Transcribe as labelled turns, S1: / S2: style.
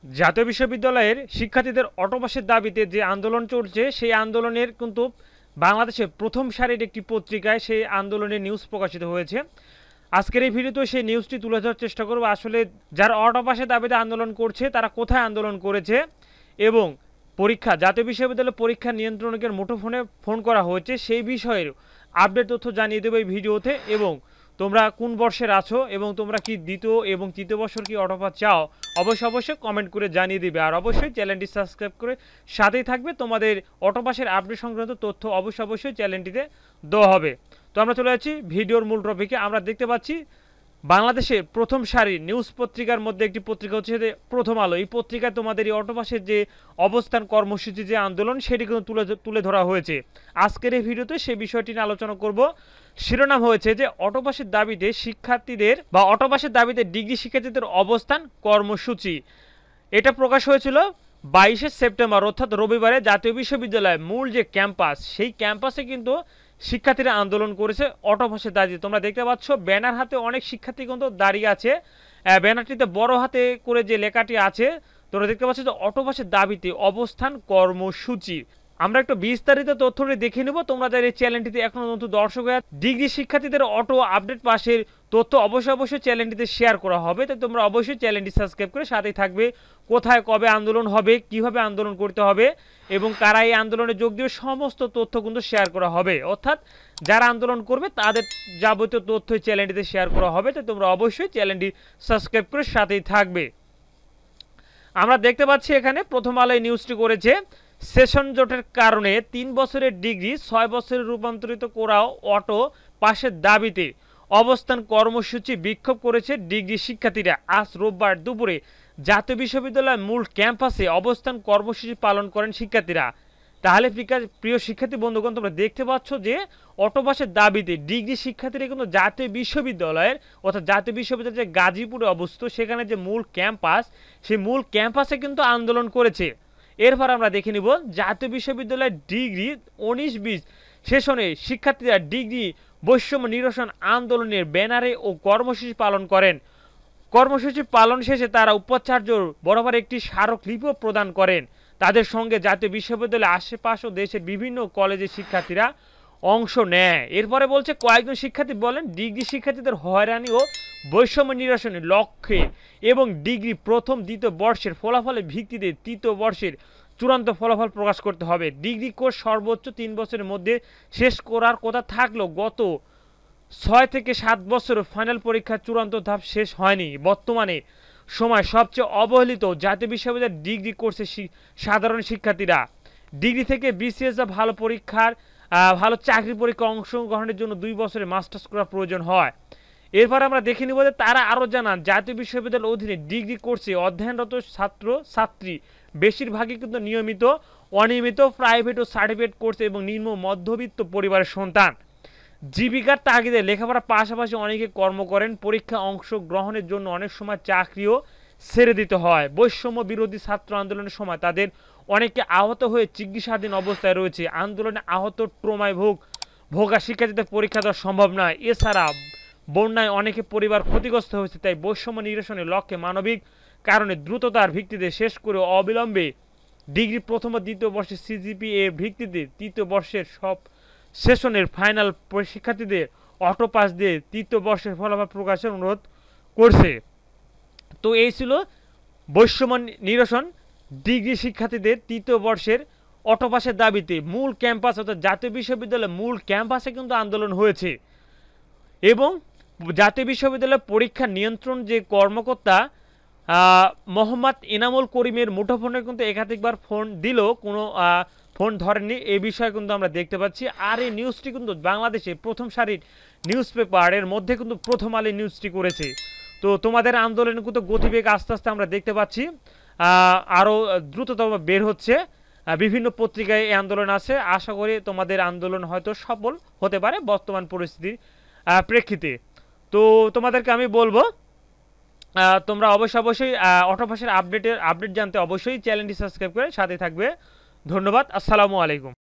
S1: জাতীয় বিশ্ববিদ্যালয়ের শিক্ষার্থীদের অটোপাসের দাবিতে যে আন্দোলন চলছে সেই আন্দোলনের কিন্তু বাংলাদেশের প্রথম সারির একটি পত্রিকায় সেই আন্দোলনের নিউজ প্রকাশিত হয়েছে। আজকের এই ভিডিওতে সেই নিউজটি তুলে ধরার চেষ্টা করব আসলে যারা অটোপাসের দাবিতে আন্দোলন করছে তারা কোথায় আন্দোলন করেছে এবং জাতীয় বিশ্ববিদ্যালয় পরীক্ষা নিয়ন্ত্রকের মুঠোফোনে ফোন করা হয়েছে সেই বিষয়ের আপডেট তথ্য জানিয়ে দেবো এই ভিডিওতে। এবং তোমরা কোন বর্ষের আছো এবং তোমরা কি দ্বিতীয় এবং তৃতীয় বর্ষের কি অটোপাস চাও অবশ্যই কমেন্ট করে জানিয়ে দিবে। আর অবশ্যই চ্যানেলটি সাবস্ক্রাইব করে সাথেই থাকবে, তোমাদের অটোপাসের আপডেট সংক্রান্ত তথ্য অবশ্যই চ্যানেলটিতে দেওয়া হবে। তো আমরা চলে যাচ্ছি ভিডিওর মূল টপিকে। আমরা দেখতে পাচ্ছি বাংলাদেশের প্রথম সারির নিউজ পত্রিকার মধ্যে একটি পত্রিকা হচ্ছে প্রথম আলো। এই পত্রিকায় তোমাদের এই অটোপাসের যে অবস্থান কর্মসূচি যে আন্দোলন সেটি কিন্তু তুলে ধরা হয়েছে। আজকের এই ভিডিওতে সেই বিষয়টি নিয়ে আলোচনা করব। শিরোনাম হয়েছে যে অটোপাসের দাবিতে শিক্ষার্থীদের বা অটোপাসের দাবিতে ডিগ্রি শিক্ষার্থীদের অবস্থান কর্মসূচি। এটা প্রকাশ হয়েছিল 22শে সেপ্টেম্বর অর্থাৎ রবিবারে জাতীয় বিশ্ববিদ্যালয়ের মূল যে ক্যাম্পাস সেই ক্যাম্পাসে কিন্তু শিক্ষার্থীরা আন্দোলন করেছে অটোপাসের দাবিতে। তোমরা দেখতে পাচ্ছ ব্যানার হাতে অনেক শিক্ষার্থী কিন্তু দাঁড়িয়ে আছে। ব্যানারটিতে বড় হাতে করে যে লেখাটি আছে তোমরা দেখতে পাচ্ছ যে অটোপাসের দাবিতে অবস্থান কর্মসূচি। আমরা একটু বিস্তারিত তথ্যটি দেখে নেব। তোমরা যারা এই চ্যানেলটিতে এখনো নতুন দর্শক হয়ে ডিগ্রি শিক্ষার্থীদের অটো আপডেট পাশের তথ্য অবশ্যই চ্যানেলটিতে শেয়ার করা হবে, তাই তোমরা অবশ্যই চ্যানেলটি সাবস্ক্রাইব করে সাথেই থাকবে। কোথায় কবে আন্দোলন হবে, কিভাবে আন্দোলন করতে হবে এবং কারা এই আন্দোলনে যোগ দেবে সমস্ত তথ্য কিন্তু শেয়ার করা হবে। অর্থাৎ যারা আন্দোলন করবে তাদের যাবতীয় তথ্য চ্যানেলটিতে শেয়ার করা হবে, তাই তোমরা অবশ্যই চ্যানেলটি সাবস্ক্রাইব করে সাথেই থাকবে। আমরা দেখতে পাচ্ছি এখানে প্রথম আলোয় নিউজটি করেছে সেশন জটের কারণে 3 বছরের ডিগ্রি 6 বছরে রূপান্তরিত করাও অটো পাশের দাবিতে অবস্থান কর্মসূচি বিক্ষোভ করেছে ডিগ্রি শিক্ষার্থীরা। আজ রোববার দুপুরে জাতীয় বিশ্ববিদ্যালয়ের মূল ক্যাম্পাসে অবস্থান কর্মসূচি পালন করেন শিক্ষার্থীরা। তাহলে প্রিয় শিক্ষার্থী বন্ধুগণ, তোমরা দেখতে পাচ্ছ যে অটোপাসের দাবিতে ডিগ্রি শিক্ষার্থীরা কিন্তু জাতীয় বিশ্ববিদ্যালয়ের অর্থাৎ জাতীয় বিশ্ববিদ্যালয় যে গাজীপুরে অবস্থিত সেখানে যে মূল ক্যাম্পাস সেই মূল ক্যাম্পাসে কিন্তু আন্দোলন করেছে। এরপর আমরা দেখে নিব জাতীয় বিশ্ববিদ্যালয়ের ডিগ্রি 19-20 সেশনে শিক্ষার্থীরা ডিগ্রি বৈষম্য নিরসন আন্দোলনের ব্যানারে ও কর্মসূচি পালন করেন। কর্মসূচি পালন শেষে তারা উপাচার্য বরাবর একটি স্মারকলিপিও প্রদান করেন। তাদের সঙ্গে জাতীয় বিশ্ববিদ্যালয়ের আশেপাশ ও দেশের বিভিন্ন কলেজের শিক্ষার্থীরা অংশ নেয়। এরপরে বলছে কয়েকজন শিক্ষার্থী বলেন ডিগ্রি শিক্ষার্থীদের হয়রানি ও বৈষম্য নিরসনের লক্ষ্যে এবং ডিগ্রি প্রথম দ্বিতীয় বর্ষের ফলাফলের ভিত্তিতে তৃতীয় বর্ষের চূড়ান্ত ফলাফল প্রকাশ করতে হবে। ডিগ্রি কোর্স সর্বোচ্চ 3 বছরের মধ্যে শেষ করার কথা থাকলেও গত 6 থেকে 7 বছরের ফাইনাল পরীক্ষার চূড়ান্ত ধাপ শেষ হয়নি। বর্তমানে সময় সবচেয়ে অবহেলিত জাতীয় বিশ্ববিদ্যালয়ের ডিগ্রি কোর্সের সাধারণ শিক্ষার্থীরা। ডিগ্রি থেকে বিসিএস বা ভালো চাকরি পরীক্ষা অংশগ্রহণের জন্য 2 বছরের মাস্টার্স করার প্রয়োজন হয়। এরপর আমরা দেখে নিব যে তারা আরও জানান জাতীয় বিশ্ববিদ্যালয়ের অধীনে ডিগ্রি কোর্সে অধ্যয়নরত ছাত্র ছাত্রী বেশিরভাগই কিন্তু নিয়মিত, অনিয়মিত, প্রাইভেট ও সার্টিফিকেট কোর্স এবং নিম্ন মধ্যবিত্ত পরিবারের সন্তান। জীবিকার তাগিদে লেখাপড়ার পাশাপাশি অনেকে কর্ম করেন। পরীক্ষা অংশগ্রহণের জন্য অনেক সময় চাকরিও ছেড়ে দিতে হয়। বৈষম্য বিরোধী ছাত্র আন্দোলনের সময় তাদের অনেকে আহত হয়ে চিকিৎসাধীন অবস্থায় রয়েছে। আন্দোলনে আহত ট্রমায় ভোগা শিক্ষার্থীদের পরীক্ষা দেওয়া সম্ভব নয়। এছাড়া বন্যায় অনেকে পরিবার ক্ষতিগ্রস্ত হয়েছে। তাই বৈষম্য নিরসনের লক্ষ্যে মানবিক কারণে দ্রুততার ভিত্তিতে শেষ করে অবিলম্বে ডিগ্রি প্রথম ও দ্বিতীয় বর্ষের সিজিপিএ ভিত্তিতে তৃতীয় বর্ষের সব সেশনের ফাইনাল শিক্ষার্থীদের অটোপাস দিয়ে তৃতীয় বর্ষের ফলাফল প্রকাশের অনুরোধ করছে। তো এই ছিল বৈষম্য নিরসন ডিগ্রি শিক্ষার্থীদের তৃতীয় বর্ষের অটোপাসের দাবিতে মূল ক্যাম্পাস অর্থাৎ জাতীয় বিশ্ববিদ্যালয়ের মূল ক্যাম্পাসে কিন্তু আন্দোলন হয়েছে। এবং জাতীয় বিশ্ববিদ্যালয়ের পরীক্ষা নিয়ন্ত্রণ যে কর্মকর্তা মোহাম্মদ ইনামুল করিমের মুঠোফোনে কিন্তু একাধিকবার ফোন দিলেও কোনো ফোন ধরেননি। এই বিষয়ে কিন্তু আমরা দেখতে পাচ্ছি। আর এই নিউজটি কিন্তু বাংলাদেশে প্রথম সারির নিউজ পেপারের মধ্যে কিন্তু প্রথম আলো নিউজটি করেছে। তো তোমাদের আন্দোলনের কিন্তু গতিবেগ আস্তে আস্তে আমরা দেখতে পাচ্ছি আরও দ্রুততম বের হচ্ছে। বিভিন্ন পত্রিকায় এই আন্দোলন আছে। আশা করি তোমাদের আন্দোলন হয়তো সফল হতে পারে বর্তমান পরিস্থিতির প্রেক্ষিতে। তো তোমাদেরকে আমি বলবো তোমরা অবশ্যই অটোপাসের আপডেট জানতে অবশ্যই চ্যানেলটি সাবস্ক্রাইব করে সাথে থাকবে। ধন্যবাদ। আসসালামু আলাইকুম।